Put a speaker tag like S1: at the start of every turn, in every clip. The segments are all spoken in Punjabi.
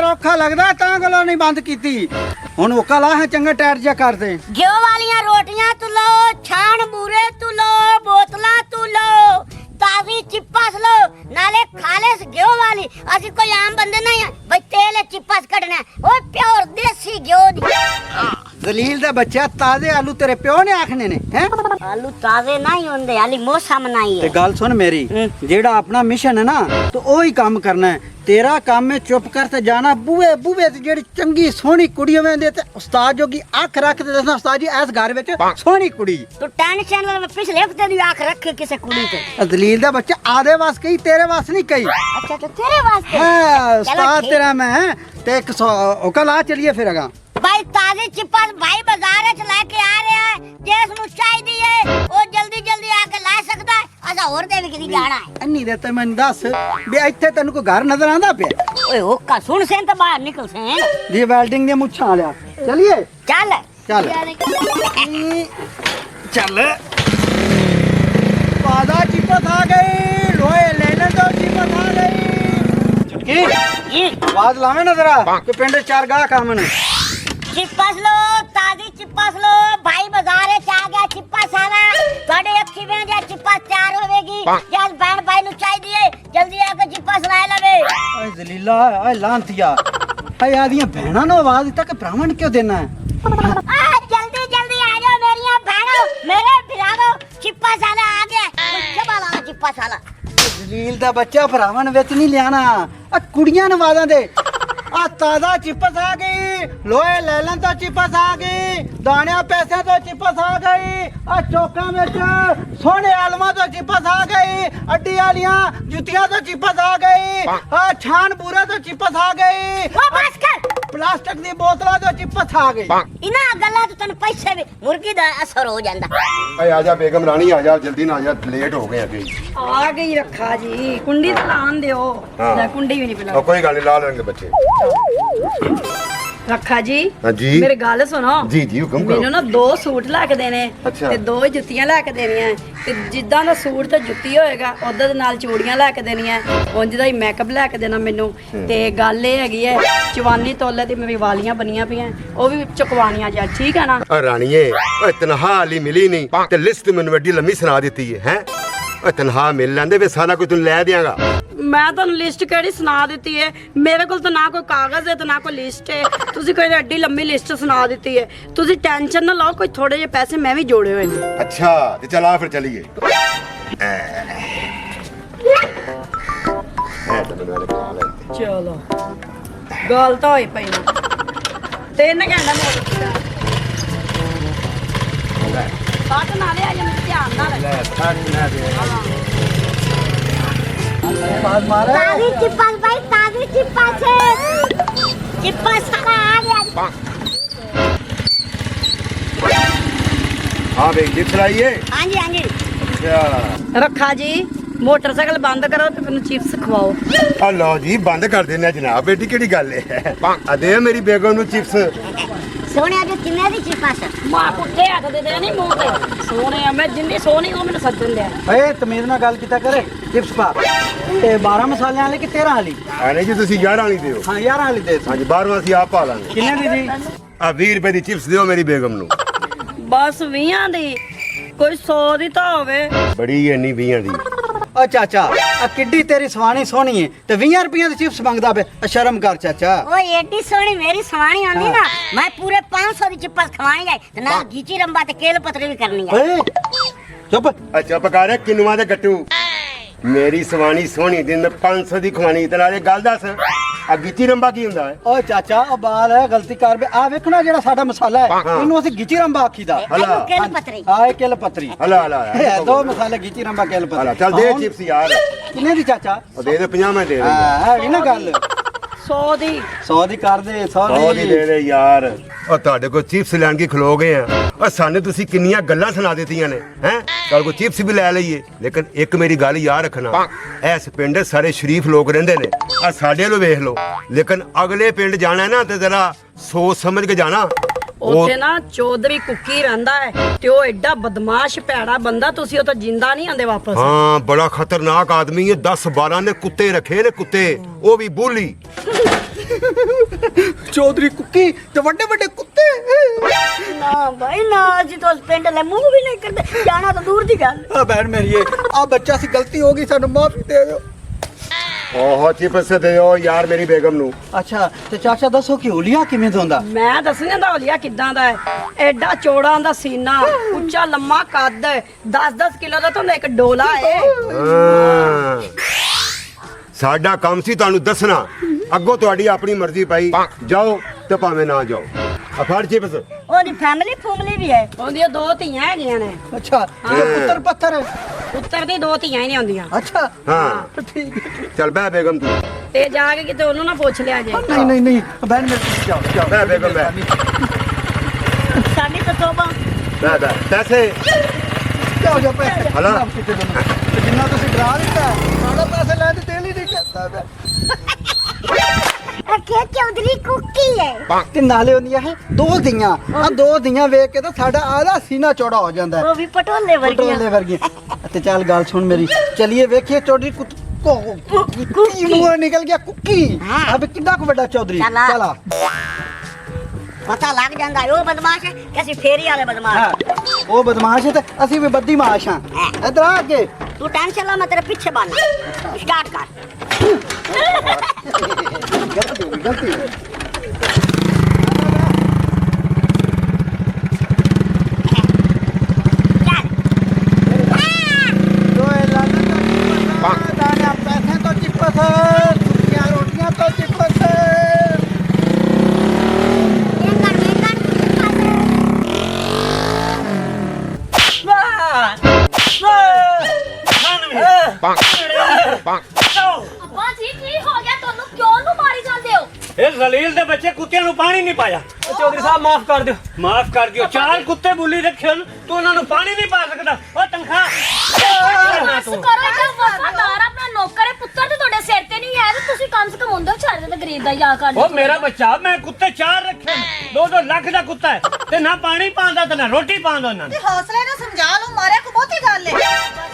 S1: औखा लगदा तां गल्लों नहीं बंद कीती हुण ओका ला है चंगा टाइट जा कर दे
S2: घ्यो वालियां रोटियां तू लो छाण बूरे तू लो बोतलां तू लो ताजी चिप्पस लो नाले खालिस घ्यो वाली असि कोई आम बंदे नहीं है भाई तेल चिप्पस कटना ओ प्योर देसी घ्यो दी
S1: दलील दा बच्चा ताजे आलू तेरे प्यो ने आखने ने हैं
S2: आलू ताजे नहीं होंदे हाली मौसम नहीं
S1: ते
S2: है
S1: गल सुन मेरी जेड़ा अपना मिशन है ना तो ओही काम करना है तेरा काम है चुप कर ते जाना बूहे बूहे ते जेड़ी चंगी सोहनी कुड़ी होवे ते उस्ताद जोगी आंख रख ते दसना उस्ताद जी इस घर विच सोहनी कुड़ी
S2: तू टेंशन ले पिछले हफ्ते दी आंख रखे किसे कुड़ी ते
S1: दलील दा बच्चा आधे वास कही तेरे वास नहीं कही
S2: अच्छा तो तेरे वास्ते
S1: हां
S2: चलो
S1: उस्ताद
S2: ठीक।
S1: तेरा मैं ते एक ओका ला चलिए फिर अगा
S2: भाई ताजी चिप्पस भाई बाजार च लेके आ रहा है जिस नु चाहिदी है ओ जल्दी जल्दी आके ला सकदा है असा और दे भी किदी जाना है
S1: अन्नी दे ते मैं दस बे इत्थे तैनू कोई घर नजर आंदा पे
S2: ओए ओका सुन सेन तो बाहर निकल सेन
S1: जी वेल्डिंग दे मुच्छां लिया चलिए
S2: चल
S1: चल चल पादा चिपत आ गई लोहे लेने दो चिपत आ गई चुटकी
S2: ये
S1: आवाज लावे ना जरा कि पिंड चार गाह कामन
S2: चिप्पस लो ताजी चिप्पस लो भाई बाजार च आ गया चिप्पस आला थोड़े अखी में जे चिप्पस तैयार होवेगी जस बहन भाई नु चाहिदी है जल्दी आके चिप्पस ला लवे
S1: ओए जलीला ओए लांतिया ओए आदियां बहना नो आवाज तक ब्राह्मण क्यों देना है
S2: जल्दी जल्दी आ जाओ मेरियां बहनों मेरे भरावो चिप्पस आला आ गया कुछ वाला चिप्पस आला
S1: जलील दा बच्चा ब्राह्मण विच नहीं लियाना आ कुड़ियां नवाज़ां दे आ ताजा चिपस आ गई लोहे लैलन तो चिपस आ गई दाने पैसे तो चिपस आ गई आ चौका में सोने आलमा तो चिपस आ गई अड्डी आलियां जुतियां तो चिपस आ गई आ छान पूरा तो चिपस आ गई
S2: ओ बस कर
S1: प्लास्टिक दी बोतलां तो चिपस आ गई
S2: इना गल्ला तो तन पैसे भी मुर्गी दा असर हो जांदा
S3: अरे आजा बेगम रानी आजा जल्दी ना आजा लेट हो गए अभी
S4: आ गई रखा जी कुंडी तो लान दियो
S3: हाँ।
S4: ले कुंडी भी नहीं पिला
S3: कोई गल नहीं ला लेंगे बच्चे
S4: रखा जी
S3: हाँ जी
S4: मेरी गल सुनो
S3: जी जी हुक्म
S4: ਮੈਨੂੰ
S3: करो
S4: ਨਾ ਦੋ ਸੂਟ ਲੈ ਕੇ ਦੇਣੇ
S3: ਅੱਛਾ।
S4: ਤੇ ਦੋ ਜੁੱਤੀਆਂ ਲੈ ਕੇ ਦੇਣੀਆਂ ਤੇ ਜਿੱਦਾਂ ਦਾ ਸੂਟ ਤੇ ਜੁੱਤੀ ਹੋਏਗਾ ਉਦਾਂ ਦੇ ਨਾਲ ਚੂੜੀਆਂ ਲੈ ਕੇ ਦੇਣੀਆਂ ਉਂਝ ਦਾ ਹੀ ਮੇਕਅਪ ਲੈ ਕੇ ਦੇਣਾ ਮੈਨੂੰ ਤੇ ਗੱਲ ਇਹ ਹੈਗੀ ਹੈ ਚਵਾਨੀ ਤੋਲੇ ਤੇ ਮੇਰੀ ਵਾਲੀਆਂ ਬਣੀਆਂ ਪਈਆਂ ਉਹ ਵੀ ਚੁਕਵਾਣੀਆਂ ਜਾ ਠੀਕ ਹੈ ਨਾ
S3: रानिए तनहा वाली मिली नहीं ते लिस्ट मैंने वड्डी लम्मी सुना दी है तनहा मिल लेंदे वे सारा कुछ तुम लै देंगा
S4: ਮੈਂ ਤੁਹਾਨੂੰ ਲਿਸਟ ਕਿਹੜੀ ਸੁਣਾ ਦਿੱਤੀ ਹੈ ਮੇਰੇ ਕੋਲ ਤਾਂ ਨਾ ਕੋਈ ਕਾਗਜ਼ ਹੈ ਤੇ ਨਾ ਕੋਈ ਲਿਸਟ ਹੈ ਤੁਸੀਂ ਕੋਈ ਐਡੀ ਲੰਮੀ ਲਿਸਟ ਸੁਣਾ ਦਿੱਤੀ ਹੈ ਤੁਸੀਂ ਟੈਨਸ਼ਨ ਨਾ ਲਓ ਕੋਈ ਥੋੜੇ ਜਿਹੇ ਪੈਸੇ ਮੈਂ ਵੀ ਜੋੜੇ ਹੋਏ ਨੇ
S3: अच्छा तो चला फिर चलिए
S4: ਚਲੋ ਗੱਲ ਤਾਂ ਹੋਈ ਪਈ ਨਾ 3 ਘੰਟਾ ਮੋੜ ਸਾਥ ਨਾਲੇ ਆ ਜਾਂ ਧਿਆਨ ਨਾਲ
S1: आवाज मारे
S2: ताजी चिप्पस भाई ताजी चिप्पस चिप्पस सारा आ गया
S3: हाँ भाई लिस्ट लाइए
S2: हां जी
S3: अच्छा
S4: ਰੱਖਾ ਜੀ ਮੋਟਰਸਾਈਕਲ ਬੰਦ ਕਰੋ ਤੇ ਮੈਨੂੰ ਚਿਪਸ ਖਵਾਓ
S3: लो जी बंद कर देना जनाब बेटी केड़ी गल है अदे मेरी बेगम नु चिप्स
S2: सोने जो किन्ने दी चिप्पस
S4: ਮਾਂ ਕੁੱਤੇ ਹੱਥ ਦੇ ਦੇ ਨਹੀਂ ਮੂੰਹ ਤੇ ਸੋਹਣੇ ਆ ਮੈਂ ਜਿੰਨੀ ਸੋਹਣੀ ਉਹ ਮੈਨੂੰ ਸੱਜਣ ਦਿਆ
S1: ਓਏ ਤਮੀਜ਼ ਨਾਲ ਗੱਲ ਕੀਤਾ ਕਰੇ ਚਿਪਸ ਪਾ ਤੇ 12 ਮਸਾਲਿਆਂ ਵਾਲੀ ਕਿ 13 ਵਾਲੀ
S3: आने जी तुसी 11 वाली दियो
S1: ਹਾਂ 11 ਵਾਲੀ ਦੇ
S3: हाँ जी 12वां सी आप पा लांगे
S1: ਕਿੰਨੇ ਦੀ ਜੀ
S3: आ 20 रुपए दी चिप्स दियो मेरी बेगम नु
S4: ਬਸ 20 ਦੀ ਕੋਈ 100 ਦੀ ਤਾਂ ਹੋਵੇ
S3: बड़ी इन्नी 20 दी
S1: ਓ ਚਾਚਾ ਆ ਕਿੱਡੀ ਤੇਰੀ ਸਵਾਣੀ ਸੋਹਣੀ ਏ ਤੇ 20 ਰੁਪਈਆਂ ਦੀ ਚਿਪਸ ਮੰਗਦਾ ਬੇ ਸ਼ਰਮ ਕਰ ਚਾਚਾ
S2: ओ एडी सोनी मेरी सवाणी आंदी ना मैं पूरे 500 दी चिप्पस खवानी जाए ते ना गीची रंबा ते केल पतरी भी करनी है
S1: ਓਏ ਚੁੱਪ
S3: अच्छा पका रे किनुआ दे गट्टू मेरी सवानी सोहनी दिन 500 दी खवानी ते नाले गल दस आ गिची रंबा की हुंदा है
S1: ਓਏ ਚਾਚਾ ਉਹ ਬਾਲ ਹੈ ਗਲਤੀ ਕਰ ਬੇ ਆ ਵੇਖਣਾ ਜਿਹੜਾ ਸਾਡਾ ਮਸਾਲਾ ਹੈ ਇਹਨੂੰ ਅਸੀਂ ਗਿੱਚੀ ਰੰਬਾ ਆਖੀਦਾ
S3: हला
S2: केल पतरी
S1: ਆਏ ਕਿਲ ਪਤਰੀ
S3: हला हला
S1: ਇਹ ਦੋ ਮਸਾਲੇ ਗਿੱਚੀ ਰੰਬਾ ਕਿਲ
S3: हला
S1: ਪਤਰੀ
S3: चल दे चिप्स यार
S1: ਕਿੰਨੇ ਦੀ ਚਾਚਾ
S3: ओ दे दे 50 में दे दे
S1: ਹਾਂ ਇਹ ਨਾ ਗੱਲ
S4: 100 ਦੀ
S1: 100 ਦੀ ਕਰ ਦੇ 100
S3: ਉਹ
S1: ਦੀ
S3: ਨਹੀਂ ਦੇ ਦੇ ਯਾਰ ਉਹ ਤੁਹਾਡੇ ਕੋਲ ਚਿਪਸ ਲੈਣ ਕੀ ਖਲੋ ਗਏ ਆ ਉਹ ਸਾਨੂੰ ਤੁਸੀਂ ਕਿੰਨੀਆਂ ਗੱਲਾਂ ਸੁਣਾ ਦਿੱਤੀਆਂ ਨੇ ਹੈ ਤੁਹਾਡੇ ਕੋਲ ਚਿਪਸ ਵੀ ਲੈ ਲਈਏ ਲੇਕਿਨ ਇੱਕ ਮੇਰੀ ਗੱਲ ਯਾਦ ਰੱਖਣਾ ਇਸ ਪਿੰਡ ਸਾਰੇ ਸ਼ਰੀਫ ਲੋਕ ਰਹਿੰਦੇ ਨੇ ਆ ਸਾਡੇ ਨੂੰ ਵੇਖ ਲਓ ਲੇਕਿਨ ਅਗਲੇ ਪਿੰਡ ਜਾਣਾ ਨਾ ਤੇ ਜ਼ਰਾ ਸੋਚ ਸਮਝ ਕੇ ਜਾਣਾ
S4: ਉੱਥੇ ਨਾ ਚੌਧਰੀ ਕੁੱਕੀ ਰਹਿੰਦਾ ਹੈ ਤੇ ਉਹ ਐਡਾ ਬਦਮਾਸ਼ ਭੈੜਾ ਬੰਦਾ ਤੁਸੀਂ ਉਹ ਤਾਂ ਜਿੰਦਾ ਨਹੀਂ ਆਂਦੇ ਵਾਪਸ
S3: ਹਾਂ ਬੜਾ ਖਤਰਨਾਕ ਆਦਮੀ ਹੈ 10 12 ਨੇ ਕੁੱਤੇ ਰੱਖੇ ਨੇ ਕੁੱਤੇ ਉਹ ਵੀ ਬੋਲੀ
S1: ਚੌਧਰੀ ਕੁੱਕੀ ਤੇ ਵੱਡੇ ਵੱਡੇ ਕੁੱਤੇ।
S2: ਨਾ ਭਾਈ ਨਾ, ਅਸੀਂ ਤਾਂ ਉਸ ਪਿੰਡ ਲੈ ਮੂੰਹ ਵੀ ਨਹੀਂ ਕਰਦੇ, ਜਾਣਾ ਤਾਂ ਦੂਰ ਦੀ ਗੱਲ।
S1: ਆ ਭੈਣ ਮੇਰੀ ਆ ਬੱਚਾ ਸੀ, ਗਲਤੀ ਹੋ ਗਈ, ਸਾਨੂੰ ਮਾਫੀ ਦੇ ਦਿਓ।
S3: ਓਹੋ ਚਿਪਸ ਦਿਓ ਯਾਰ ਮੇਰੀ ਬੇਗਮ ਨੂੰ।
S1: ਅੱਛਾ ਤੇ ਚਾਚਾ ਦੱਸੋ ਕਿ ਹੋਲੀਆ ਕਿਵੇਂ ਦਾ ਹੁੰਦਾ?
S4: ਮੈਂ ਦੱਸਣਾ ਦਾ ਹੋਲੀਆ ਕਿੱਦਾਂ ਦਾ ਹੈ। ਐਡਾ ਚੌੜਾ ਦਾ ਸੀਨਾ, ਉੱਚਾ ਲੰਮਾ ਕੱਦ, 10-10 ਕਿਲੋ ਦਾ ਤਾਂ ਇੱਕ ਡੋਲਾ ਹੈ।
S3: ਹਾਂ। ਸਾਡਾ ਕੰਮ ਸੀ ਤੁਹਾਨੂੰ ਦੱਸਣਾ, ਅੱਗੋਂ ਤੁਹਾਡੀ ਆਪਣੀ ਮਰਜ਼ੀ ਭਾਈ, ਜਾਓ ਤੇ ਭਾਵੇਂ ਨਾ ਜਾਓ। ਆ ਫੜ ਚਿਪਸ।
S2: ਉਹਦੀ ਫੈਮਿਲੀ ਵੀ ਹੈ।
S4: ਉਹਦੀਆਂ 2 ਧੀਆਂ ਹੈਗੀਆਂ ਨੇ।
S1: ਅੱਛਾ ਤੇ ਪੁੱਤਰ ਪੱਥਰ।
S4: ਪੁੱਤਰ ਦੀ 2 ਧੀਆਂ ਹੀ ਨਹੀਂ ਆਉਂਦੀਆਂ।
S1: ਅੱਛਾ
S3: ਹਾਂ
S1: ਠੀਕ
S3: ਚੱਲ ਬਹਿ ਬੇਗਮ ਤੂੰ।
S4: ਤੇ ਜਾ ਕੇ ਕਿਤੇ ਉਹਨੂੰ ਨਾ ਪੁੱਛ ਲਿਆ ਜੇ।
S1: ਨਹੀਂ ਭੈਣ ਮੇਰੀ ਜਾਓ ਜਾਓ।
S3: ਬਹਿ ਬੇਗਮ ਬਹਿ।
S2: ਸਾਡੀ ਤਾਂ ਤੋਬਾ।
S3: ਬਹਿ ਪੈਸੇ
S1: ਜਾਓ ਪੈਸੇ।
S3: ਹਲਾ।
S1: ਜਿੰਨਾ ਤੁਸੀਂ ਡਰਾ ਦਿੱਤਾ, ਸਾਡਾ ਪੈਸੇ ਲੈ ਤੇ ਦਿਲ ਹੀ ਨਹੀਂ ਕਰਦਾ ਪਿਆ।
S2: ਅਖੇ ਚੌਧਰੀ ਕੁੱਕੀ ਹੈ।
S1: ਤੇ ਨਾਲੇ ਹੁੰਦੀਆਂ ਹੈ 2 ਦੀਆਂ। ਆ 2 ਦੀਆਂ ਵੇਖ ਕੇ ਤਾਂ ਸਾਡਾ ਆਦਾ ਸੀਨਾ ਚੌੜਾ ਹੋ ਜਾਂਦਾ ਹੈ।
S2: ਉਹ ਵੀ ਪਟੋਲੇ ਵਰਗੀਆਂ।
S1: ਪਟੋਲੇ ਵਰਗੀਆਂ। ਤੇ ਚੱਲ ਗੱਲ ਸੁਣ ਮੇਰੀ, ਚਲਿਏ ਵੇਖੀਏ ਚੌਧਰੀ ਕੁੱਕੀ ਮੂੰਹ ਨਿਕਲ ਗਿਆ ਕੁੱਕੀ। ਅਬ ਕਿੰਨਾ ਕੁ ਵੱਡਾ ਚੌਧਰੀ।
S2: ਚੱਲ।
S1: ਚਲਾ
S2: ਪਤਾ ਲੱਗ ਜਾਂਦਾ ਹੈ ਉਹ ਬਦਮਾਸ਼ ਹੈ ਕਿ ਅਸੀਂ ਫੇਰੀ ਵਾਲੇ ਬਦਮਾਸ਼।
S1: ਹਾਂ ਉਹ ਬਦਮਾਸ਼ ਹੈ ਤੇ ਅਸੀਂ ਵੀ ਬਦਮਾਸ਼ ਹਾਂ। ਇਧਰ ਆ ਕੇ
S2: ਤੂੰ ਟੈਨਸ਼ਨ ਲਾ, ਮੈਂ ਤੇਰੇ ਪਿੱਛੇ ਬਣ। ਸਟਾਰਟ ਕਰ।
S1: ਗਲਤੀ ਪੈਸੇ ਤੋਂ ਚਿੱਪਸ, ਰੋਟੀਆਂ ਤੋਂ ਚਿੱਪਸ।
S5: ਅੱਬਾ ਜੀ ਕੀ ਹੋ ਗਿਆ ਤੁਹਾਨੂੰ? ਕਿਉਂ ਨੂੰ ਮਾਰੀ ਜਾਂਦੇ ਹੋ?
S6: ਇਹ ਜ਼ਲੀਲ ਦੇ ਬੱਚੇ ਕੁੱਤਿਆਂ ਨੂੰ ਪਾਣੀ ਨਹੀਂ ਪਾਇਆ।
S7: ਚੌਧਰੀ ਸਾਹਿਬ ਮਾਫ ਕਰ ਦਿਓ।
S6: ਮਾਫ ਕਰ ਦਿਓ। 4 ਕੁੱਤੇ ਬੁੱਲੀ ਰੱਖੇ ਹਨ, ਤੂੰ ਉਹਨਾਂ ਨੂੰ ਪਾਣੀ ਨਹੀਂ ਪਾ ਸਕਦਾ। ਉਹ ਤਨਖਾਹ
S5: ਬਸ ਕਰੋ, ਇੱਕ ਵਫਾਦਾਰ ਆਪਣਾ ਨੌਕਰ ਹੈ, ਪੁੱਤਰ ਤੇ ਤੁਹਾਡੇ ਸਿਰ ਤੇ ਨਹੀਂ ਹੈ ਤੇ ਤੁਸੀਂ ਕਮ ਸੇ ਕਮ ਹੁੰਦਾ ਛੱਡ ਦੇ ਤੇ ਗਰੀਬ ਦਾ ਯਾ ਕਰ
S6: ਉਹ ਮੇਰਾ ਬੱਚਾ, ਮੈਂ ਕੁੱਤੇ 4 ਰੱਖੇ ਹਨ, 2-2 ਲੱਖ ਦਾ ਕੁੱਤਾ ਹੈ ਤੇ ਨਾ ਪਾਣੀ ਪਾਉਂਦਾ ਤੇ ਨਾ ਰੋਟੀ ਪਾਉਂਦਾ ਉਹਨਾਂ ਨੂੰ।
S8: ਹੌਸਲੇ ਨਾਲ ਸਮਝਾ ਲਓ, ਮਾਰਿਆ ਕੋ ਬਹੁਤੀ ਗੱਲ ਹੈ।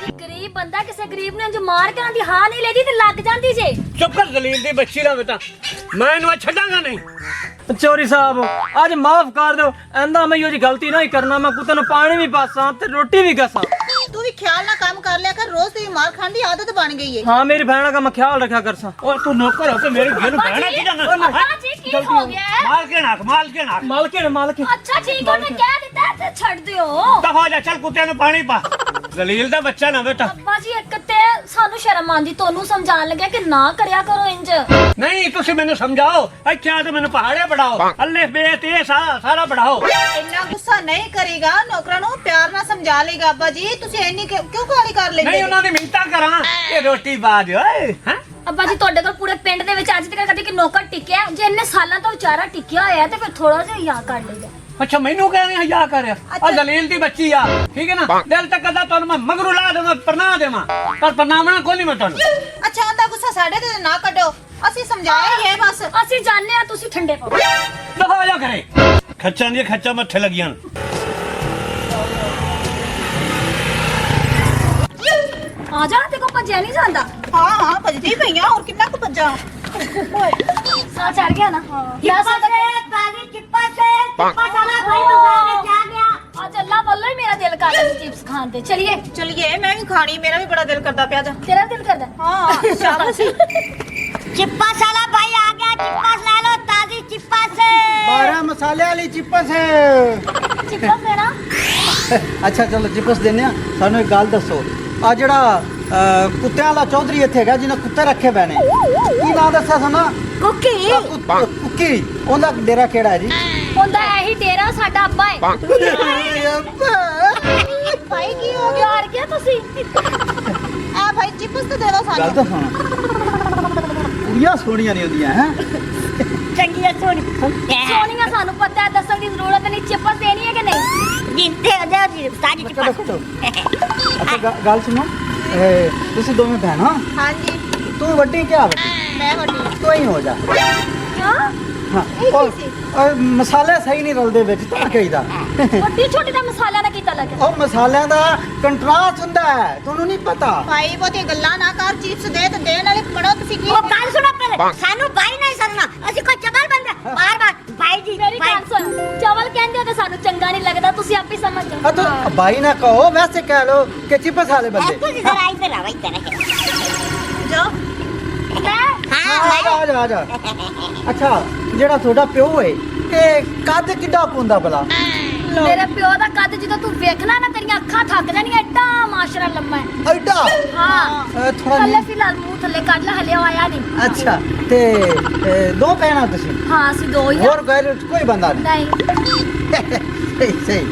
S5: ਜੀ ਗਰੀਬ ਬੰਦਾ ਕਿਸੇ ਗਰੀਬ ਨੂੰ ਇੰਜ ਮਾਰ ਕੇ ਉਹਨਾਂ ਦੀ ਹਾਲ ਨਹੀਂ ਲੈਦੀ ਤੇ ਲੱਗ ਜਾਂਦੀ ਜੇ।
S6: ਚੁੱਪ ਕਰ ਜ਼ਲੀਲ ਦੀ ਬੱਚੀ ਦਾ ਬੇਟਾ, ਮੈਂ ਇਹਨੂੰ ਛੱਡਾਂਗਾ ਨਹੀਂ।
S7: ਚੌਧਰੀ ਸਾਹਿਬ ਅੱਜ ਮਾਫ ਕਰ ਦਿਓ। ਐਂਦਾ ਮੈਂ ਇਹੋ ਜੀ ਗਲਤੀ ਨਹੀਂ ਕਰਨਾ। ਮੈਂ ਕੁੱਤੇ ਨੂੰ ਪਾਣੀ ਵੀ ਪਾਸਾਂ ਤੇ ਰੋਟੀ ਵੀ ਕਸਾਂ।
S8: ਤੂੰ ਵੀ ਖਿਆਲ ਨਾਲ ਕੰਮ ਕਰ ਲਿਆ ਕਰ, ਰੋਜ਼ ਦੀ ਮਾਰ ਖਾਣ ਦੀ ਆਦਤ ਬਣ ਗਈ ਹੈ।
S7: ਹਾਂ ਮੇਰੀ ਭੈਣ ਦਾ ਮੈਂ ਖਿਆਲ ਰੱਖਿਆ ਕਰਸਾਂ।
S6: ਉਹ ਤੂੰ ਨੌਕਰ ਹੋ ਕੇ ਮੇਰੀ ਘਰ ਨੂੰ ਬਹਿਣਾ ਕੀ ਜਾਣਾ?
S5: ਅੱਬਾ ਜੀ ਕੀ ਹੋ ਗਿਆ ਹੈ?
S6: ਮਾਲ ਕੇ ਨਾਕ
S7: ਮਾਲਕੇ
S5: ਅੱਛਾ ਠੀਕ ਹੈ, ਮੈਂ ਕਹਿ ਦਿੱਤਾ ਤੇ ਛੱਡ ਦਿਓ।
S6: ਦਫਾ ਜਾ, ਚੱਲ ਕੁੱਤਿਆਂ ਨੂੰ ਪਾਣੀ ਪਾ। ਜ਼ਲੀਲ ਦਾ ਬੱਚਾ ਨਾ ਬੇਟਾ।
S5: ਅੱਬਾ ਜੀ ਇੱਕ ਤੇ ਸਾਨੂੰ ਸ਼ਰਮ ਆਂਦੀ, ਤੁਹਾਨੂੰ ਸਮਝਾਉਣ ਲੱਗਿਆ ਕਿ ਨਾ ਕਰਿਆ ਕਰੋ ਇੰਜ।
S6: ਨਹੀਂ ਤੁਸੀਂ ਮੈਨੂੰ ਸਮਝਾਓ, ਇੱਥੇ ਆ ਤੇ ਮੈਨੂੰ ਪਹਾੜੇ ਪੜਾਓ, ਅੱਲੇ ਬੇਤ ਇਹ ਸਾਰਾ ਪੜਾਓ।
S8: ਇੰਨਾ ਗੁੱਸਾ ਨਹੀਂ ਕਰੇਗਾ, ਨੌਕਰਾਂ ਨੂੰ ਪਿਆਰ ਨਾਲ ਸਮਝਾ ਲੇਗਾ। ਅੱਬਾ ਜੀ ਤੁਸੀਂ ਇੰਨੀ ਕਿਉਂ ਕਾਲੀ ਕਰ ਲੈਂਦੇ?
S6: ਨਹੀਂ ਉਹਨਾਂ ਦੀ ਮਿੰਤਾ ਕਰਾਂ ਇਹ ਰੋਟੀ ਬਾਜ ਓਏ। ਹੈਂ?
S5: ਅੱਬਾ ਜੀ ਤੁਹਾਡੇ ਕੋਲ ਪੂਰੇ ਪਿੰਡ ਦੇ ਵਿੱਚ ਅੱਜ ਤੱਕ ਕਦੇ ਕਿ ਨੌਕਰ ਟਿਕਿਆ? ਜੇ ਇੰਨੇ ਸਾਲਾਂ ਤੋਂ ਵਿਚਾਰਾ ਟਿਕਿਆ ਹੋਇਆ ਤੇ ਫਿਰ ਥੋੜਾ ਜਿਹਾ ਯਾ ਕਰ ਲੇਗਾ।
S6: ਅੱਛਾ ਮੈਨੂੰ ਕਹਿੰਦੇ ਹਯਾ ਕਰਿਆ। ਆ ਜ਼ਲੀਲ ਦੀ ਬੱਚੀ ਆ, ਠੀਕ ਹੈ ਨਾ? ਦਿਲ ਤੱਕ ਕਦਾ ਤੁਹਾਨੂੰ ਮੈਂ ਮਗਰੂ ਲਾ ਦੇਵਾਂ, ਪ੍ਰਣਾ ਦੇਵਾਂ, ਪਰ ਪ੍ਰਣਾਵਣਾ ਕੋਈ ਨਹੀਂ ਮੈਂ ਤੁਹਾਨੂੰ।
S8: ਅੱਛਾ ਉਹਦਾ ਗੁੱਸਾ ਸਾਡੇ ਤੇ ਨਾ ਕੱਢੋ, ਅਸੀਂ ਸਮਝਾਇਆ ਹੀ ਹੈ ਬਸ।
S5: ਅਸੀਂ ਜਾਣਦੇ ਆ ਤੁਸੀਂ ਠੰਡੇ ਪਾਓ।
S6: ਦਫਾ ਜਾ ਕਰੇ ਖੱਚਾਂ ਦੀਆਂ ਖੱਚਾਂ ਮੱਥੇ ਲੱਗੀਆਂ।
S5: ਆ ਜਾ, ਤੇ ਕੋ ਭੱਜਿਆ ਨਹੀਂ ਜਾਂਦਾ।
S8: ਹਾਂ ਭੱਜਦੀ ਪਈਆਂ, ਹੋਰ ਕਿੰਨਾ ਕੁ ਭੱਜਾਂ।
S5: ਸਾਹ ਚੜ ਗਿਆ ਨਾ।
S2: ਤਾਜ਼ੀ ਚਿੱਪਸ ਵਾਲਾ ਭਾਈ ਦੁਕਾਨ ਜਾ ਗਿਆ।
S5: ਅੱਜ ਅੱਲਾ ਵੱਲੋਂ ਹੀ ਮੇਰਾ ਦਿਲ ਕਰ ਰਿਹਾ ਚਿਪਸ ਖਾਣ ਤੇ। ਚਲਿਏ।
S8: ਚਲਿਏ, ਮੈਂ ਵੀ ਖਾਣੀ, ਮੇਰਾ ਵੀ ਬੜਾ ਦਿਲ ਕਰਦਾ ਪਿਆ ਜਾ।
S5: ਤੇਰਾ ਦਿਲ ਕਰਦਾ?
S8: ਹਾਂ ਸ਼ਾਬਾਸ਼।
S2: ਚਿੱਪਸ ਵਾਲਾ ਭਾਈ ਆ ਗਿਆ, ਚਿੱਪਸ ਲੈ ਲਓ, ਤਾਜ਼ੀ ਚਿੱਪਸ।
S1: 12 ਮਸਾਲੇ ਵਾਲੀ ਚਿੱਪਸ।
S5: ਚਿਪਸ ਦੇਣਾ?
S1: ਅੱਛਾ ਚਲੋ ਚਿੱਪਸ ਦਿੰਨੇ ਆ। ਸਾਨੂੰ ਇੱਕ ਗੱਲ ਦੱਸੋ, ਆ ਜਿਹੜਾ ਕੁੱਤਿਆਂ ਵਾਲਾ ਚੌਧਰੀ ਇੱਥੇ ਹੈਗਾ ਜਿਹਨੇ ਕੁੱਤੇ ਰੱਖੇ ਪਏ ਨੇ, ਕੀ ਨਾਂ ਦੱਸਿਆ ਸਾਨੂੰ?
S2: ਕੁੱਕੀ।
S1: ਕੁੱਕੀ। ਉਹਦਾ ਡੇਰਾ ਕਿਹੜਾ ਹੈ ਜੀ?
S5: ਹੁੰਦਾ ਇਹੀ ਡੇਰਾ ਸਾਡਾ ਅੱਬਾ ਹੈ।
S8: ਭਾਈ ਕੀ ਹੋ ਗਿਆ?
S5: ਪਿਆਰ ਗਿਆ ਤੁਸੀਂ?
S8: ਆ ਭਾਈ ਚਿਪਸ ਤੇ ਦੇ ਦੋ
S1: ਗੱਲ
S8: ਸਾਨੂੰ।
S1: ਤਾਂ ਸੁਣ, ਕੁੜੀਆਂ ਸੋਹਣੀਆਂ ਨਹੀਂ ਹੁੰਦੀਆਂ ਹੈ।
S2: ਚੰਗੀ ਹੈ ਸੋਹਣੀ।
S5: ਸੋਨੀਆ ਸਾਨੂੰ ਪਤਾ ਹੈ, ਦੱਸਣ ਦੀ ਜ਼ਰੂਰਤ ਨਹੀਂ। ਚਿਪਸ ਦੇਣੀ ਹੈ ਕਿ ਨਹੀਂ?
S2: ਜਿੰਤੇ ਆ ਜਾ ਜੀ, ਤਾਜ਼ੀ ਚਿੱਪਸ।
S1: ਅੱਛਾ ਗੱਲ ਸੁਣੋ, ਤੁਸੀਂ ਦੋਵੇਂ ਭੈਣਾਂ?
S8: ਹਾਂਜੀ
S1: ਤੂੰ ਵੱਡੀ ਕਿਆ ਵੱਡੀ?
S8: ਮੈਂ ਵੱਡੀ।
S1: ਤੂੰ ਹੀ ਹੋ ਜਾ।
S5: ਕਿਉਂ?
S1: ਹਾਂ ਉਹ ਮਸਾਲੇ ਸਹੀ ਨਹੀਂ ਰਲਦੇ ਵਿੱਚ ਤਾਂ ਕਹੀਦਾ।
S5: ਵੱਡੀ ਛੋਟੀ ਦਾ ਮਸਾਲਿਆਂ ਦਾ ਕੀ ਤਲਕ ਹੈ?
S1: ਉਹ ਮਸਾਲਿਆਂ ਦਾ ਕੰਟਰਾਸਟ ਹੁੰਦਾ ਹੈ, ਤੁਹਾਨੂੰ ਨਹੀਂ ਪਤਾ।
S8: ਭਾਈ ਬਹੁਤੀ ਗੱਲਾਂ ਨਾ ਕਰ, ਚਿਪਸ ਦੇ ਤੇ ਦੇਣ ਵਾਲੇ ਪੜੋ ਤੁਸੀਂ ਕੀ।
S2: ਉਹ ਗੱਲ ਸੁਣੋ ਪਹਿਲੇ, ਸਾਨੂੰ ਬਾਈ ਨਹੀਂ ਸਰਨਾ, ਅਸੀਂ ਕੋਈ
S1: भाई ना कहो, वैसे कह लो कि चिप्स वाले बंदे।
S2: बापू जी जरा इधर आओ, इधर आओ।
S8: जो
S2: हाँ
S1: आ जा आ जा। अच्छा ਜਿਹੜਾ ਤੁਹਾਡਾ ਪਿਓ ਹੈ ਇਹ ਕੱਦ ਕਿੱਡਾ ਕੁੰਦਾ ਭਲਾ?
S5: ਮੇਰੇ ਪਿਓ ਦਾ ਕੱਦ ਜਦੋਂ ਤੂੰ ਵੇਖਣਾ ਨਾ ਤੇਰੀਆਂ ਅੱਖਾਂ ਥੱਕ ਜਾਣੀਆਂ, ਐਡਾ ਮਾਸ਼ਰਾ ਲੰਮਾ ਹੈ।
S1: ਐਡਾ
S5: ਹਾਂ
S1: ਥੋੜਾ
S5: ਥੱਲੇ ਫਿਲਹਾਲ ਮੂੰਹ ਥੱਲੇ ਕੱਢ ਲੈ, ਹਲੇ ਆਇਆ ਨਹੀਂ।
S1: ਅੱਛਾ ਤੇ ਦੋ ਭੈਣਾਂ ਤੁਸੀਂ?
S5: ਹਾਂ ਅਸੀਂ ਦੋ ਹੀ ਆ।
S1: ਹੋਰ ਕੋਈ ਬੰਦਾ ਨਹੀਂ?
S5: ਨਹੀਂ
S1: ਸਹੀ ਸਹੀ।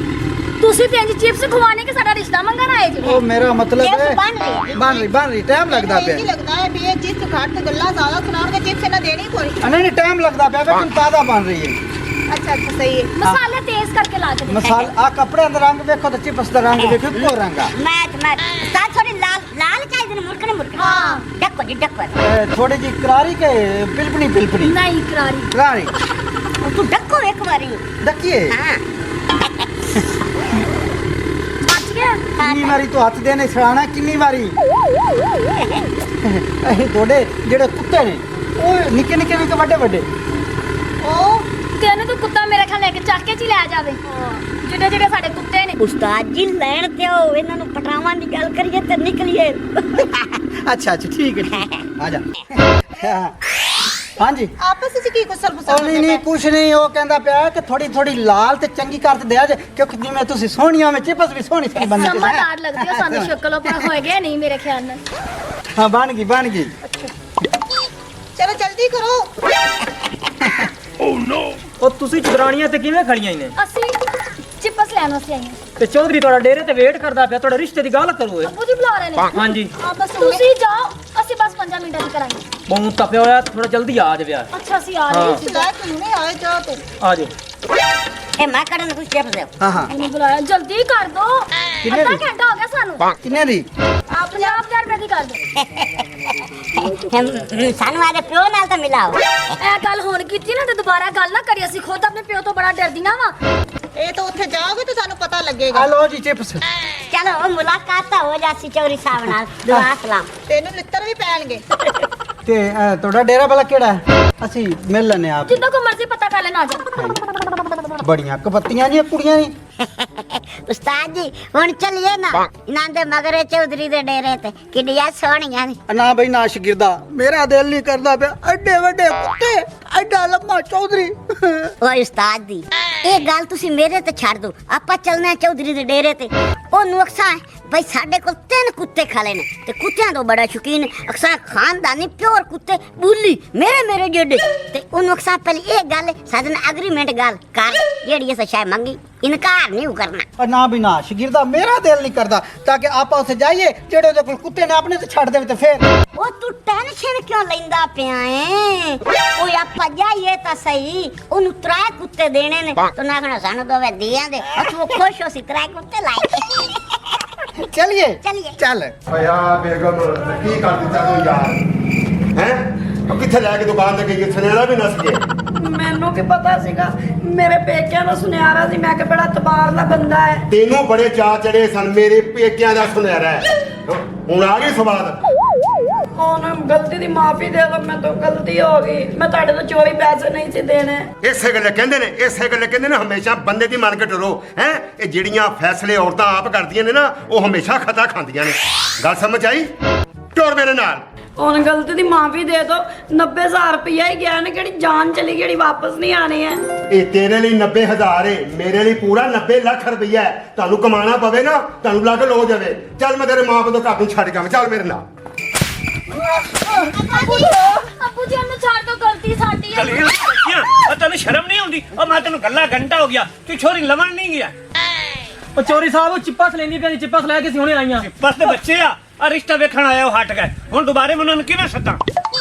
S5: ਤੁਸੀਂ ਤੇ ਇੰਜ ਚਿਪਸ ਖਵਾਣੇ ਕਿ ਸਾਡਾ ਰਿਸ਼ਤਾ ਮੰਗਣ ਆਏ ਜੀ?
S1: ਉਹ ਮੇਰਾ ਮਤਲਬ ਹੈ
S2: चिप्स बन रही
S1: ਬਣ ਰਹੀ ਟਾਈਮ ਲੱਗਦਾ ਪਿਆ।
S8: नहीं लगता है भी ये चिप्स खाट तो गल्ला ज्यादा सुनाओगे, चिप्स ना देनी कोई।
S1: ਨਹੀਂ ਟਾਈਮ ਲੱਗਦਾ ਪਿਆ ਲੇਕਿन ਤਾਜ਼ਾ ਬਣ ਰਹੀ ਹੈ।
S8: अच्छा अच्छा सही है।
S5: ਮਸਾਲੇ ਤੇਜ਼ ਕਰਕੇ ਲਾ ਕੇ ਦੇ।
S1: ਮਸਾਲ ਆ ਕੱਪੜੇ ਦਾ ਰੰਗ ਵੇਖੋ ਤੇ ਚਿਪਸ ਦਾ ਰੰਗ ਵੇਖੋ ਕੋ ਰੰਗ ਆ।
S2: मैं साथ थोड़ी लाल लाल चाहिए मुर्कने मुर्कने।
S5: हाँ।
S2: डको जी डको।
S1: ਥੋੜੀ ਜੀ ਕਰਾਰੀ ਕੇ ਪਿਲਪਣੀ
S5: ਨਹੀਂ ਕਰਾਰੀ।
S1: ਕਰਾਰੀ
S2: तू डको एक बारी।
S1: ਦੇਖੀਏ
S2: हाँ
S5: ਬਚ ਗਿਆ।
S1: ਕਿੰਨੀ ਵਾਰੀ ਤੂੰ ਹੱਥ ਦੇਣੇ ਛੜਾਣਾ, ਕਿੰਨੀ ਵਾਰੀ? ਇਹ ਤੁਹਾਡੇ ਜਿਹੜੇ ਕੁੱਤੇ ਨੇ ਉਹ ਨਿੱਕੇ ਨਿੱਕੇ ਵੀ ਵੱਡੇ ਵੱਡੇ।
S5: ਉਹ ਤੈਨੂੰ ਤੂੰ ਕੁੱਤਾ ਮੇਰੇ ਖਿਆਲ ਲੈ ਕੇ ਚੱਕ ਕੇ ਚ ਹੀ ਲੈ ਜਾਵੇ। ਜਿਹੜੇ ਜਿਹੜੇ ਸਾਡੇ ਕੁੱਤੇ ਨੇ।
S2: उस्ताद जी लैन ते हो ਇਹਨਾਂ ਨੂੰ ਪਟਾਵਾਂ ਦੀ ਗੱਲ ਕਰੀਏ ਤੇ ਨਿਕਲੀਏ।
S1: ਅੱਛਾ ਅੱਛਾ ਠੀਕ ਹੈ ਆ ਜਾ। ਹਾਂਜੀ
S8: आपस में की कुछ
S1: ਉਹ ਨਹੀਂ ਕੁਛ ਨਹੀਂ, ਉਹ ਕਹਿੰਦਾ ਪਿਆ ਕਿ ਥੋੜੀ ਥੋੜੀ ਲਾਲ ਤੇ ਚੰਗੀ ਕਰ ਤੇ ਦਿਆ ਜੇ ਕਿਉਂਕਿ ਜਿਵੇਂ ਤੁਸੀਂ ਸੋਹਣੀਆਂ ਵਿੱਚ ਚਿਪਸ ਵੀ ਸੋਹਣੀ ਸੀ ਬੰਦੇ
S5: ਸਮਝਦਾਰ ਲੱਗਦੀ ਆ ਸਾਨੂੰ, ਸ਼ਕਲੋਂ ਪਰ ਹੋਏਗੇ ਨਹੀਂ ਮੇਰੇ ਖਿਆਲ ਨਾਲ।
S1: ਹਾਂ ਬਣ ਗਈ।
S8: चलो जल्दी करो।
S7: ਉਹ ਤੁਸੀਂ ਚਦਰਾਣੀਆਂ ਤੇ ਕਿਵੇਂ ਖੜੀਆਂ ਨੇ?
S5: ਅਸੀਂ ਚਿਪਸ ਲੈਣ ਵਾਸਤੇ ਆਏ ਹਾਂ।
S7: ਤੇ ਚੌਧਰੀ ਤੁਹਾਡਾ ਡੇਰੇ ਤੇ ਵੇਟ ਕਰਦਾ ਪਿਆ, ਤੁਹਾਡੇ ਰਿਸ਼ਤੇ ਦੀ ਗੱਲ ਕਰੋ।
S5: ਅੱਬੂ ਜੀ ਬੁਲਾ ਰਹੇ ਨੇ।
S7: ਹਾਂਜੀ
S5: ਤੁਸੀਂ ਜਾਓ, ਅਸੀਂ ਬਸ 5 ਮਿੰਟਾਂ ਦੀ ਕਰਾਂਗੇ।
S7: ਬਹੁਤ ਤਪਿਆ ਹੋਇਆ, ਥੋੜਾ ਜਲਦੀ ਆ ਜਾਵੇ ਯਾਰ।
S5: ਅੱਛਾ ਅਸੀਂ ਆ ਰਹੇ ਸੀ।
S8: सिलाए तुम नहीं आए जाओ तो।
S7: ਆ ਜਾਓ।
S2: ਇਹ ਮੈਂ ਕਰਨ ਕੁਝ ਚਿਪ ਦੇ।
S1: ਹਾਂ
S5: ਇਹਨੂੰ ਬੁਲਾਇਆ, ਜਲਦੀ ਕਰ ਦੋ।
S1: ਕਿੰਨੇ
S5: ਅੱਧਾ
S1: ਦੀ?
S5: ਘੰਟਾ ਹੋ ਗਿਆ ਸਾਨੂੰ।
S1: ਕਿੰਨੇ ਦੀ?
S5: ਆਪ 50,000 ਰੁਪਏ ਦੀ ਕਰ ਦੋ।
S2: ਸਾਨੂੰ ਆਦੇ ਪਿਓ ਨਾਲ ਤਾਂ ਮਿਲਾਓ।
S5: ਇਹ ਗੱਲ ਹੁਣ ਕੀਤੀ ਨਾ ਤੇ ਦੁਬਾਰਾ ਗੱਲ ਨਾ ਕਰੀ। ਅਸੀਂ ਖੁਦ ਆਪਣੇ ਪਿਓ ਤੋਂ ਬੜਾ ਡਰਦੀਆਂ ਵਾ।
S8: ये तो ਉੱਥੇ ਜਾਓਗੇ तो ਸਾਨੂੰ ਪਤਾ ਲੱਗੇਗਾ।
S1: ਆ ਲੋ ਜੀ ਚਿਪਸ।
S2: ਚਲੋ ਉਹ ਮੁਲਾਕਾਤ ਤਾਂ ਹੋ ਜਾਸੀ ਚੌਰੀ ਸਾਹਿਬ ਨਾਲ। ਦੁਆ ਸਲਾਮ।
S8: ਤੈਨੂੰ ਲਿੱਤਰ ਵੀ ਪੈਣਗੇ।
S1: ਤੇ ਤੁਹਾਡਾ ਡੇਰਾ ਵਾਲਾ ਕਿਹੜਾ ਹੈ? ਅਸੀਂ ਮਿਲ ਲੈਨੇ ਆਪ।
S5: ਜਿੱਦਾਂ ਕੋ ਮਰਜ਼ੀ ਪਤਾ ਕਰ ਲੈਣਾ ਆ ਜਾ।
S1: ਬੜੀਆਂ ਕਪੱਤੀਆਂ ਜੀ ਕੁੜੀਆਂ ਨਹੀਂ।
S2: ਉਸਤਾਦ ਜੀ ਹੁਣ ਚੱਲੀਏ ਨਾ ਇਹਨਾਂ ਦੇ ਮਗਰੇ ਚੌਧਰੀ ਦੇ ਡੇਰੇ ਤੇ ਕਿੱਡੀਆਂ ਸੋਹਣੀਆਂ ਨੇ।
S1: ਨਾ ਬਈ ਨਾ ਸ਼ਗਿਰਦਾ, ਮੇਰਾ ਦਿਲ ਨਹੀਂ ਕਰਦਾ ਪਿਆ। ਐਡੇ ਵੱਡੇ ਕੁੱਤੇ, ਐਡਾ ਲੰਮਾ ਚੌਧਰੀ।
S2: ਓਏ ਉਸਤਾਦ ਜੀ ਇਹ ਗੱਲ ਤੁਸੀਂ ਮੇਰੇ ਤੇ ਛੱਡ ਦਿਓ, ਆਪਾਂ ਚੱਲਣਾ ਚੌਧਰੀ ਦੇ ਡੇਰੇ ਤੇ। ਉਹਨੂੰ ਅਕਸਾ ਬਈ ਸਾਡੇ ਕੋਲ 3 ਕੁੱਤੇ ਖਲੇ ਨੇ ਤੇ ਕੁੱਤਿਆਂ ਤੋਂ ਬੜਾ ਸ਼ੌਕੀਨ। ਅਕਸਾ ਖਾਨਦਾਨੀ ਪਿਓਰ ਕੁੱਤੇ ਬੁੱਲੀ ਮੇਰੇ ਜਿਹੜੇ ਤੇ ਉਹਨੂੰ ਅਕਸਾ ਪਹਿਲੀ ਇਹ ਗੱਲ ਸਾਡੇ ਨਾਲ ਐਗਰੀਮੈਂਟ ਗੱਲ ਕਰ ਜਿਹੜੀ ਅਸੀਂ ਸ਼ਾਇਦ ਮੰਗੀ ਇਨਕਾਰ ਨਹੀਂ ਕਰਨਾ।
S1: ਨਾ ਵੀ ਨਾ ਸ਼ਗਿਰਦਾ, ਮੇਰਾ ਦਿਲ ਨਹੀਂ ਕਰਦਾ ਤਾਂ ਕਿ ਆਪਾਂ ਉੱਥੇ ਜਾਈਏ ਜਿਹੜੇ ਉਹਦੇ ਕੋਲ ਕੁੱਤੇ ਨੇ ਆਪਣੇ ਤੇ ਛੱਡ ਦੇਵੇ ਤੇ ਫੇਰ।
S2: ਉਹ ਤੂੰ ਟੈਨਸ਼ਨ ਕਿਉਂ ਲੈਂਦਾ ਪਿਆ ਏ? ਓਏ ਆਪਾਂ ਜਾਈਏ ਤਾਂ ਸਹੀ, ਉਹਨੂੰ 3 ਕੁੱਤੇ ਦੇਣੇ ਨੇ ਤੂੰ ਨਾ ਕਹਣਾ ਸਾਨੂੰ ਦੋਵੇਂ ਦਿਆਂ ਦੇ। ਉਹ ਖੁਸ਼ ਹੋ ਸੀ 3 ਕੁੱਤੇ ਲਾਏ।
S1: ਚਲਿਏ
S2: ਚੱਲੀਏ।
S1: ਚੱਲ।
S3: ਓਏ ਆ ਬੇਗਮ ਕੀ ਕਰ ਦਿੱਤਾ ਤੂੰ ਯਾਰ? ਹੈ ਉਹ ਕਿੱਥੇ ਲੈ ਕੇ ਦੁਕਾਨ ਤੇ ਗਈ? ਸੁਨਿਆਰਾ ਵੀ ਨਸ ਗਿਆ।
S4: ਮੈਨੂੰ ਕੀ ਪਤਾ ਸੀਗਾ, ਮੇਰੇ ਪੇਕਿਆਂ ਦਾ ਸੁਨਿਆਰਾ ਸੀ। ਮੈਂ ਕਿ ਬੜਾ ਤਬਾਰ ਦਾ ਬੰਦਾ ਹੈ।
S3: ਤੈਨੂੰ ਬੜੇ ਚਾਅ ਚੜੇ ਸਨ ਮੇਰੇ ਪੇਕਿਆਂ ਦਾ ਸੁਨਿਆਰਾ ਹੈ। ਹੁਣ ਆ ਗਈ ਸਵਾਦ?
S4: ਹੁਣ ਗਲਤੀ ਦੀ ਮਾਫੀ ਦੇ ਦਿਓ, ਮੇਰੇ ਤੋਂ ਗਲਤੀ ਹੋ ਗਈ। ਮੈਂ ਤੁਹਾਡੇ ਤੋਂ ਚੋਰੀ ਪੈਸੇ ਨਹੀਂ ਸੀ ਦੇਣੇ।
S3: ਇਸੇ ਗੱਲੇ ਕਹਿੰਦੇ ਨੇ ਹਮੇਸ਼ਾ ਬੰਦੇ ਦੀ ਮੰਨ ਕੇ ਟੁਰੋ। ਹੈ ਇਹ ਜਿਹੜੀਆਂ ਫੈਸਲੇ ਔਰਤਾਂ ਆਪ ਕਰਦੀਆਂ ਨੇ ਨਾ ਉਹ ਹਮੇਸ਼ਾ ਖਤਾ ਖਾਂਦੀਆਂ ਨੇ। ਗੱਲ ਸਮਝ ਆਈ? ਟੁਰ ਮੇਰੇ ਨਾਲ।
S4: ਹੁਣ ਗਲਤੀ ਦੀ ਮਾਫੀ ਦੇ ਦਿਓ। 90,000 ਰੁਪਇਆ ਹੀ ਗਿਆ ਨੇ, ਕਿਹੜੀ ਜਾਨ ਚਲੀ ਗਈ, ਵਾਪਸ ਨਹੀਂ ਆਣੀ ਹੈ।
S3: ਇਹ ਤੇਰੇ ਲਈ 90,000 ਏ, ਮੇਰੇ ਲਈ ਪੂਰਾ 90 ਲੱਖ ਰੁਪਈਆ ਹੈ। ਤੁਹਾਨੂੰ ਕਮਾਣਾ ਪਵੇ ਨਾ, ਤੁਹਾਨੂੰ ਲੱਗ ਲੋ ਜਾਵੇ। ਚੱਲ ਮੈਂ ਤੇਰੇ ਮਾਂ ਪਿਓ ਤੋਂ ਘਰ ਨੂੰ ਛੱਡ ਕੇ ਚੱਲ ਮੇਰੇ ਨਾਲ।
S5: ਅੱਬੂ ਜੀ ਉਹਨੂੰ ਛੱਡ ਦੋ, ਗਲਤੀ ਸਾਡੀ ਹੈ।
S6: ਦਲੀਲ ਬੱਚੀਆਂ, ਉਹ ਤੈਨੂੰ ਸ਼ਰਮ ਨਹੀਂ ਆਉਂਦੀ? ਉਹ ਮੈਂ ਤੈਨੂੰ ਗੱਲਾਂ ਘੰਟਾ ਹੋ ਗਿਆ, ਤੂੰ ਛੋਰੀ ਲਵਣ ਨਹੀਂ ਗਿਆ।
S7: ਉਹ ਚੋਰੀ ਸਾਹਿਬ ਉਹ ਚਿੱਪਸ ਲੈਂਦੀ ਪਈ, ਚਿੱਪਸ ਲੈ ਕੇ ਅਸੀਂ ਹੁਣੇ ਆਈਆਂ।
S6: ਬਸ ਤੇ ਬੱਚੇ ਆ ਰਿਸ਼ਤਾ ਵੇਖਣ ਆਇਆ, ਉਹ ਹਟ ਗਏ। ਹੁਣ ਦੁਬਾਰੇ ਮੈਂ ਉਹਨਾਂ ਨੂੰ ਕਿਵੇਂ ਸੱਦਾਂ?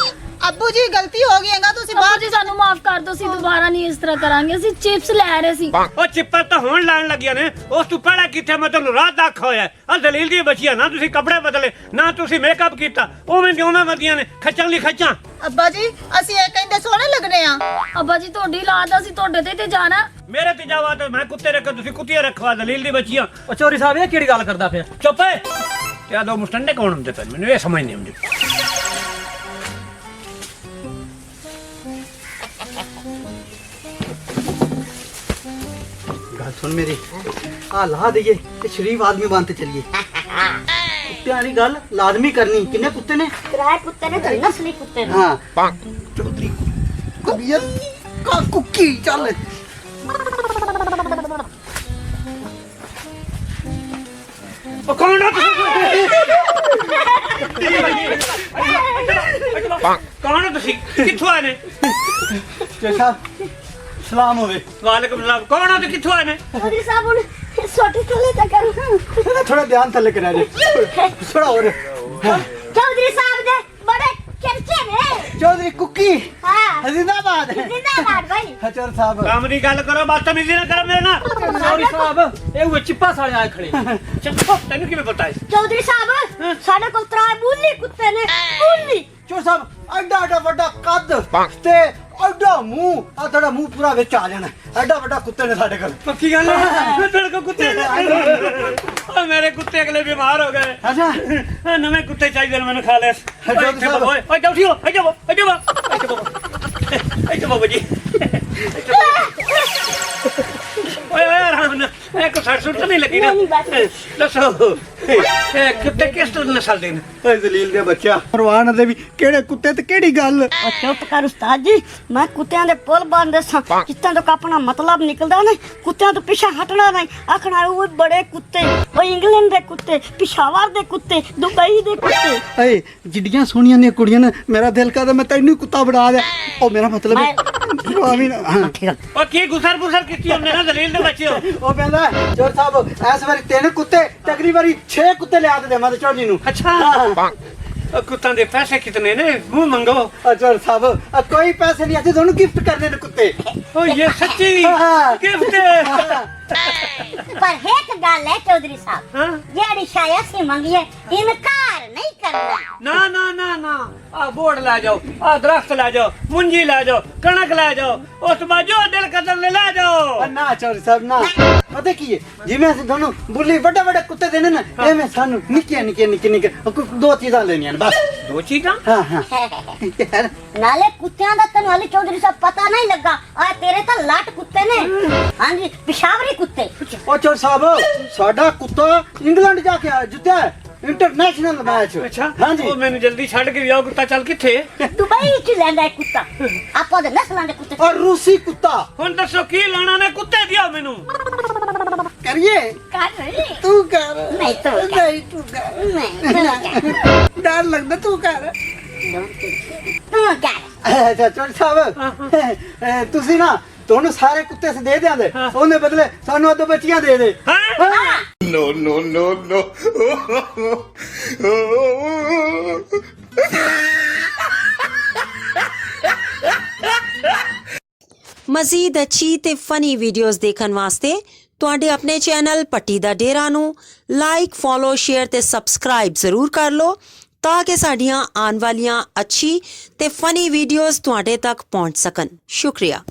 S8: ਅੱਬੂ ਜੀ ਗਲਤੀ ਹੋ ਗਈ ਹੈਗਾ, ਤੁਸੀਂ
S5: ਅੱਬੂ
S8: ਬਾਹਰ
S5: ਜੀ ਸਾਨੂੰ ਮਾਫ ਕਰ ਦਿਓ, ਅਸੀਂ ਦੁਬਾਰਾ ਨਹੀਂ ਇਸ ਤਰ੍ਹਾਂ ਕਰਾਂਗੇ। ਅਸੀਂ ਚਿਪਸ ਲੈ ਰਹੇ ਸੀ।
S6: ਉਹ ਚਿੱਪਰ ਤਾਂ ਹੁਣ ਲੈਣ ਲੱਗੀਆਂ ਨੇ। ਉਸ ਤੋਂ ਪਹਿਲਾਂ ਕਿੱਥੇ ਮੈਂ ਤੁਹਾਨੂੰ ਰਾਤ ਦਾ ਆਖਿਆ ਹੋਇਆ। ਆ ਦਲੀਲ ਦੀ ਬੱਚੀਆਂ, ਨਾ ਤੁਸੀਂ ਕੱਪੜੇ ਬਦਲੇ ਨਾ ਤੁਸੀਂ ਮੇਕਅਪ ਕੀਤਾ, ਉਵੇਂ ਦੀ ਉਵੇਂ ਵਧੀਆਂ ਨੇ, ਖੱਚਾਂ ਲਈ ਖੱਚਾਂ।
S8: ਅੱਬਾ ਜੀ ਅਸੀਂ ਇਹ ਕਹਿੰਦੇ ਸੋਹਣੇ ਲੱਗਣੇ ਆ।
S5: ਅੱਬਾ ਜੀ ਤੁਹਾਡੀ ਲਾਦ ਅਸੀਂ ਤੁਹਾਡੇ ਤੇ ਜਾਣਾ।
S6: ਮੇਰੇ ਤੇ ਜਾਵਾ ਤੇ ਮੈਂ ਕੁੱਤੇ ਰੱਖ, ਤੁਸੀਂ ਕੁੱਤੀਆਂ ਰੱਖਵਾ। ਦਲੀਲ ਦੀ ਬੱਚੀਆਂ।
S7: ਉਹ ਚੋਰੀ ਸਾਹਿਬ ਇਹ ਕਿਹੜੀ ਗੱਲ ਕਰਦਾ ਪਿਆ?
S6: ਚੁੱਪ ਏ। ਤੇ ਆ ਦੋ ਮੁਸਟੰਡੇ ਕੌਣ ਹੁੰਦੇ ਪਏ? ਮੈਨੂੰ ਇਹ ਸਮਝ ਨਹੀਂ ਆਉਂਦੀ।
S1: सुन मेरी आ ला दइए ते शरीफ आदमी बनते चलिए कुत्ते वाली गल लाजमी करनी किन्ने कुत्ते ने
S2: किराए कुत्ते ने तो नस्ली कुत्ते ने
S1: हाँ चौधरी कबियत का कुकी चल
S6: ਉਹ ਕੌਣ ਆ ਤੁਸੀਂ ਕੌਣ ਹੋ ਤੁਸੀਂ ਕਿੱਥੋਂ ਆਏ ਨੇ
S1: जैसा सलाम होवे
S6: ਵਾਲੇਕੁਮ ਸਲਾਮ ਕੌਣ ਹੋ ਤੇ ਕਿੱਥੋਂ ਆਏ ਨੇ
S2: चौधरी साहब उन सोटी थले तक करो
S1: थोड़ा ध्यान थले करा दे थोड़ा और
S2: चौधरी साहब दे बड़े चर्चे ने
S1: चौधरी कुकी
S2: हां
S1: जिंदाबाद
S2: जिंदाबाद भाई
S1: चौधरी साहब
S6: ਕੰਮ ਦੀ ਗੱਲ ਕਰੋ ਬਦਤਮੀਜ਼ੀ ਨਾ ਕਰੋ ਮੇਰੇ ਨਾਲ
S7: ਚੌਧਰੀ ਸਾਹਿਬ ਇਹ ਉਹ ਚਿੱਪਾ ਸਾਲੇ ਆਏ ਖੜੇ
S6: ਚੱਪੋ ਤੈਨੂੰ ਕਿਵੇਂ ਪਤਾ ਹੈ
S2: चौधरी साहब साडे को त्राय बुल्ली कुत्ते ने बुल्ली
S1: चौधरी साहब एडा एडा बड़ा कद ते एडा मुंह आ थोड़ा मुंह पूरा विच आ जाना एडा बड़ा कुत्ते ने साडे कोल
S6: ਪੱਕੀ ਗੱਲ ਹੈ ਤੇਰੇ ਕੋ ਕੁੱਤੇ ਓ ਮੇਰੇ ਕੁੱਤੇ ਅਗਲੇ ਬਿਮਾਰ ਹੋ ਗਏ
S1: अच्छा
S6: ਨਵੇਂ ਕੁੱਤੇ ਚਾਹੀਦੇ ਨੇ ਮੈਨੂੰ ਖਾ ਲੈ ਓਏ ਓਏ ਜਾਓ ਠੀਕ ਹੋ ਏ ਜਾਓ ਬਾਬਾ ਜੀ ਓਏ ਓਏ ਆਰਾਮ ਨਾਲ ਇੱਕ ਸੱਟ ਸੁੱਟ ਨਹੀਂ ਲੱਗੀ ਨਾ ਦੱਸੋ ਇਹ ਕੁੱਤੇ ਕਿਸ ਤਰ੍ਹਾਂ ਨਸਲ ਦੇ ਨੇ
S1: ਓਏ ਜ਼ਲੀਲ ਦੇ ਬੱਚਾ ਪਰਵਾਨ ਦੇ ਵੀ ਕਿਹੜੇ ਕੁੱਤੇ ਤੇ ਕਿਹੜੀ ਗੱਲ
S2: और चुप कर उस्ताद जी मैं कुत्तियां दे पुल बन दसा जित्तां तो अपना मतलब निकलदा ने कुत्तियां तो पीछे हटना नहीं आखना वो बड़े कुत्ते वो इंग्लैंड दे कुत्ते पेशावर दे कुत्ते दुबई दे कुत्ते
S1: ਏ ਜਿੱਡੀਆਂ ਸੋਹਣੀਆਂ ਨੇ ਕੁੜੀਆਂ ਨੇ ਮੇਰਾ ਦਿਲ ਕਰਦਾ ਮੈਂ ਤੈਨੂੰ ਹੀ ਕੁੱਤਾ ਬਣਾ ਦਿਆਂ ਉਹ ਮੇਰਾ ਮਤਲਬ ਹੈ ਆਮੀਨ ਹਾਂ
S6: ਓ ਕੀ ਗੁਸਰ ਬੁਸਰ ਕੀਤੀ ਉਹਨੇ ਨਾ ਦਲੀਲ ਦੇ ਬੱਚਿਓ
S1: ਉਹ ਕਹਿੰਦਾ ਚੋਰ ਸਾਹਿਬ ਇਸ ਵਾਰੀ 3 ਕੁੱਤੇ ਤੇ ਅਗਲੀ ਵਾਰੀ 6 ਕੁੱਤੇ ਲਿਆ ਦੇ ਮੈਂ ਤੇ ਚੌਧਰੀ ਨੂੰ
S6: ਅੱਛਾ ਉਹ ਕੁੱਤਾਂ ਦੇ ਪੈਸੇ ਕਿਤਨੇ ਨੇ ਮੂੰਹ ਮੰਗੋ
S1: ਚੋਰ ਸਾਹਿਬ ਕੋਈ ਪੈਸੇ ਨਹੀਂ ਅਸੀਂ ਤੁਹਾਨੂੰ ਗਿਫਟ ਕਰਨੇ ਨੇ ਕੁੱਤੇ
S6: ਓ ਇਹ ਸੱਚੀ
S1: ਹਾਂ।
S6: ਗਿਫਟ
S2: पर एक गल है चौधरी साहब
S6: हाँ?
S2: जेड़ी शायद सी मंगी है इनकार नहीं करना
S6: ਨਾ ਨਾ ਨਾ ਨਾ ਆ ਬੋੜ ਲੈ ਜਾਓ ਆ ਦਰਖਤ ਲੈ ਜਾਓ ਮੁੰਜੀ ਲੈ ਜਾਓ ਕਣਕ ਲੈ ਜਾਓ ਉਸ ਤੋਂ ਬਾਅਦ ਜੋ ਦਿਲ ਕਰਦਾ ਲੈ ਜਾਓ
S1: ਨਾ ਚੌਧਰੀ ਸਾਹਿਬ ਨਾ ਪਤਾ ਕੀ ਹੈ ਜਿਵੇਂ ਅਸੀਂ ਤੁਹਾਨੂੰ ਬੁੱਲੀ ਵੱਡੇ ਵੱਡੇ ਕੁੱਤੇ ਦੇਣੇ ਨੇ ਐਵੇਂ ਸਾਨੂੰ ਨਿੱਕੀਆਂ ਨਿੱਕੀਆਂ ਦੋ ਚੀਜ਼ਾਂ ਲੈਣੀਆਂ ਨੇ ਬਸ
S6: ਦੋ ਚੀਜ਼ਾਂ
S1: ਹਾਂ ਹਾਂ ਯਾਰ
S2: नाले कुत्तियां दा तन्नू हाली चौधरी साहब पता नहीं लगा आ तेरे तो लाट कुत्ते ने हां जी पेशावरी कुत्ते
S1: ਉਹ ਚੌਧਰੀ ਸਾਹਿਬ ਸਾਡਾ ਕੁੱਤਾ ਇੰਗਲੈਂਡ ਜਾ ਕੇ ਆਇਆ ਜਿੱਤਿਆ ਇੰਟਰਨੈਸ਼ਨਲ ਮੈਚ
S6: ਅੱਛਾ
S1: ਹਾਂਜੀ
S6: ਉਹ ਮੈਨੂੰ ਜਲਦੀ ਛੱਡ ਕੇ ਜਾਓ ਕੁੱਤਾ ਚੱਲ ਕਿੱਥੇ
S2: दुबई च लैंदा है कुत्ता आपो दे नस्लां दे कुत्ते
S1: ਔਰ ਰੂਸੀ ਕੁੱਤਾ
S6: ਹੁਣ ਦੱਸੋ ਕੀ ਲੈਣਾ ਨੇ ਕੁੱਤੇ ਦਿਓ ਮੈਨੂੰ
S1: ਕਰੀਏ
S2: कर रही
S1: ਤੂੰ ਕਰ
S2: नहीं तो
S1: ਨਹੀਂ ਤੂੰ ਕਰ
S2: नहीं
S1: ਡਰ ਲੱਗਦਾ ਤੂੰ ਕਰ
S2: तू कर
S1: ਅੱਛਾ ਚੌਧਰੀ ਸਾਹਿਬ ਤੁਸੀਂ ਨਾ ਤੁਹਾਨੂੰ ਸਾਰੇ ਕੁੱਤੇ ਸੇ ਦੇ ਦਿਆਂਦੇ ਉਹਨੇ ਬਦਲੇ ਸਾਨੂੰ ਅੱਧੋ ਬੱਚੀਆਂ ਦੇ ਦੇ
S6: ਹਾਂ
S9: ਮਜ਼ੀਦ ਅੱਛੀ ਤੇ ਫਨੀ ਵੀਡੀਓਜ਼ ਦੇਖਣ ਵਾਸਤੇ ਤੁਹਾਡੇ ਆਪਣੇ ਚੈਨਲ ਪੱਟੀ ਦਾ ਡੇਰਾ ਨੂੰ ਲਾਈਕ ਫੋਲੋ ਸ਼ੇਅਰ ਤੇ ਸਬਸਕ੍ਰਾਈਬ ਜ਼ਰੂਰ ਕਰ ਲਓ ਤਾਂ ਕਿ ਸਾਡੀਆਂ ਆਉਣ ਵਾਲੀਆਂ ਅੱਛੀ ਤੇ ਫਨੀ ਵੀਡੀਓਜ਼ ਤੁਹਾਡੇ ਤੱਕ ਪਹੁੰਚ ਸਕਣ ਸ਼ੁਕਰੀਆ।